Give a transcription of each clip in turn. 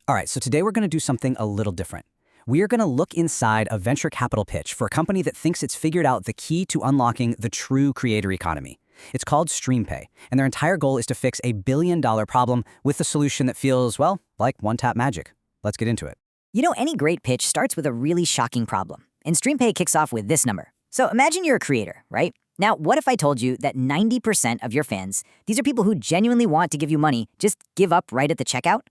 All right, so today we're going to do something a little different. We are going to look inside a venture capital pitch for a company that thinks it's figured out the key to unlocking the true creator economy. It's called StreamPay, and their entire goal is to fix a billion-dollar problem with a solution that feels, well, like one-tap magic. Let's get into it. You know, any great pitch starts with a really shocking problem, and StreamPay kicks off with this number. So imagine you're a creator, right? Now, what if I told you that 90% of your fans, these are people who genuinely want to give you money, just give up right at the checkout?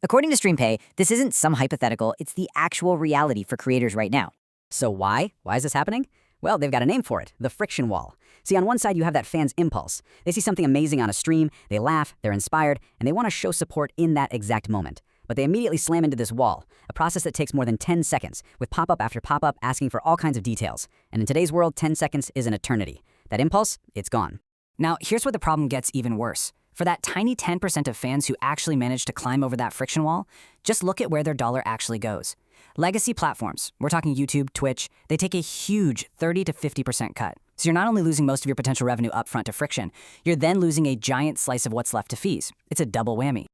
According to StreamPay, this isn't some hypothetical, it's the actual reality for creators right now. So why? Why is this happening? Well, they've got a name for it, the friction wall. See, on one side, you have that fan's impulse. They see something amazing on a stream, they laugh, they're inspired, and they want to show support in that exact moment. But they immediately slam into this wall, a process that takes more than 10 seconds, with pop-up after pop-up asking for all kinds of details. And in today's world, 10 seconds is an eternity. That impulse, it's gone. Now, here's where the problem gets even worse. For that tiny 10% of fans who actually manage to climb over that friction wall, just look at where their dollar actually goes. Legacy platforms, we're talking YouTube, Twitch, they take a huge 30 to 50% cut. So you're not only losing most of your potential revenue upfront to friction, you're then losing a giant slice of what's left to fees. It's a double whammy.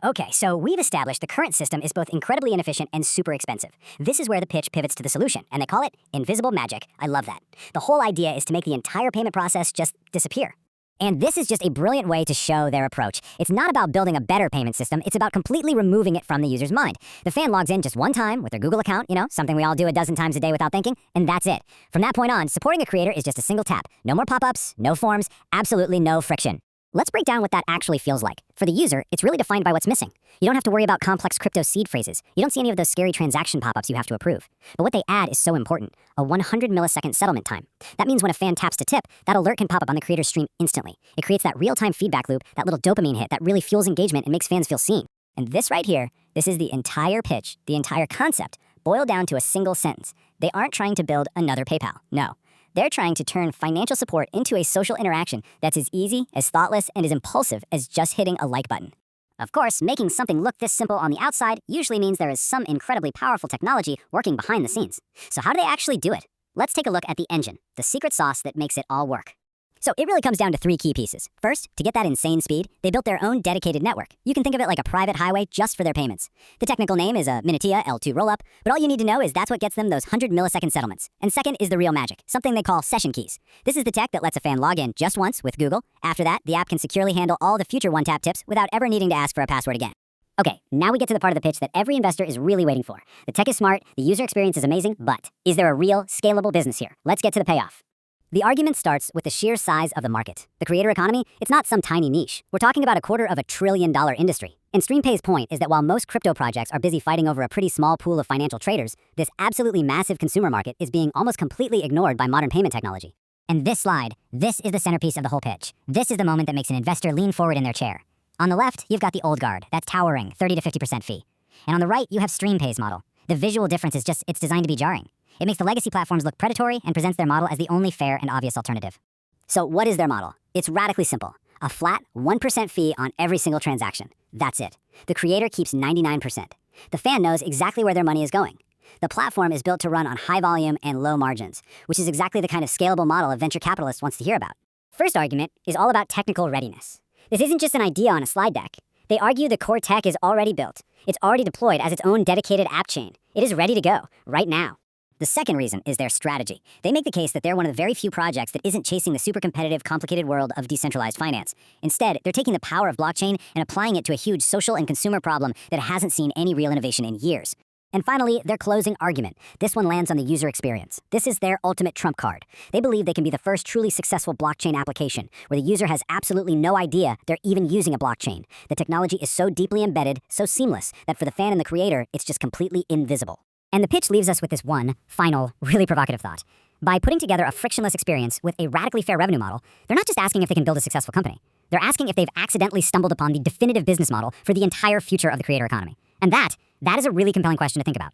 Okay, so we've established the current system is both incredibly inefficient and super expensive. This is where the pitch pivots to the solution, and they call it invisible magic. I love that. The whole idea is to make the entire payment process just disappear. And this is just a brilliant way to show their approach. It's not about building a better payment system, it's about completely removing it from the user's mind. The fan logs in just one time with their Google account, something we all do a dozen times a day without thinking, and that's it. From that point on, supporting a creator is just a single tap. No more pop-ups, no forms, absolutely no friction. Let's break down what that actually feels like. For the user, it's really defined by what's missing. You don't have to worry about complex crypto seed phrases. You don't see any of those scary transaction pop-ups you have to approve. But what they add is so important, a 100 millisecond settlement time. That means when a fan taps to tip, that alert can pop up on the creator's stream instantly. It creates that real-time feedback loop, that little dopamine hit that really fuels engagement and makes fans feel seen. And this right here, this is the entire pitch, the entire concept, boiled down to a single sentence. They aren't trying to build another PayPal, no. They're trying to turn financial support into a social interaction that's as easy, as thoughtless, and as impulsive as just hitting a like button. Of course, making something look this simple on the outside usually means there is some incredibly powerful technology working behind the scenes. So how do they actually do it? Let's take a look at the engine, the secret sauce that makes it all work. So it really comes down to three key pieces. First, to get that insane speed, they built their own dedicated network. You can think of it like a private highway just for their payments. The technical name is a Initia L2 rollup, but all you need to know is that's what gets them those 100 millisecond settlements. And second is the real magic, something they call session keys. This is the tech that lets a fan log in just once with Google. After that, the app can securely handle all the future one-tap tips without ever needing to ask for a password again. Okay, now we get to the part of the pitch that every investor is really waiting for. The tech is smart, the user experience is amazing, but is there a real, scalable business here? Let's get to the payoff. The argument starts with the sheer size of the market. The creator economy, it's not some tiny niche. We're talking about $250 billion industry. And StreamPay's point is that while most crypto projects are busy fighting over a pretty small pool of financial traders, this absolutely massive consumer market is being almost completely ignored by modern payment technology. And this slide, this is the centerpiece of the whole pitch. This is the moment that makes an investor lean forward in their chair. On the left, you've got the old guard, that towering 30 to 50% fee. And on the right, you have StreamPay's model. The visual difference is just, it's designed to be jarring. It makes the legacy platforms look predatory and presents their model as the only fair and obvious alternative. So what is their model? It's radically simple. A flat 1% fee on every single transaction. That's it. The creator keeps 99%. The fan knows exactly where their money is going. The platform is built to run on high volume and low margins, which is exactly the kind of scalable model a venture capitalist wants to hear about. First argument is all about technical readiness. This isn't just an idea on a slide deck. They argue the core tech is already built. It's already deployed as its own dedicated Appchain. It is ready to go, right now. The second reason is their strategy. They make the case that they're one of the very few projects that isn't chasing the super competitive, complicated world of decentralized finance. Instead, they're taking the power of blockchain and applying it to a huge social and consumer problem that hasn't seen any real innovation in years. And finally, their closing argument. This one lands on the user experience. This is their ultimate trump card. They believe they can be the first truly successful blockchain application, where the user has absolutely no idea they're even using a blockchain. The technology is so deeply embedded, so seamless, that for the fan and the creator, it's just completely invisible. And the pitch leaves us with this one, final, really provocative thought. By putting together a frictionless experience with a radically fair revenue model, they're not just asking if they can build a successful company. They're asking if they've accidentally stumbled upon the definitive business model for the entire future of the creator economy. And that is a really compelling question to think about.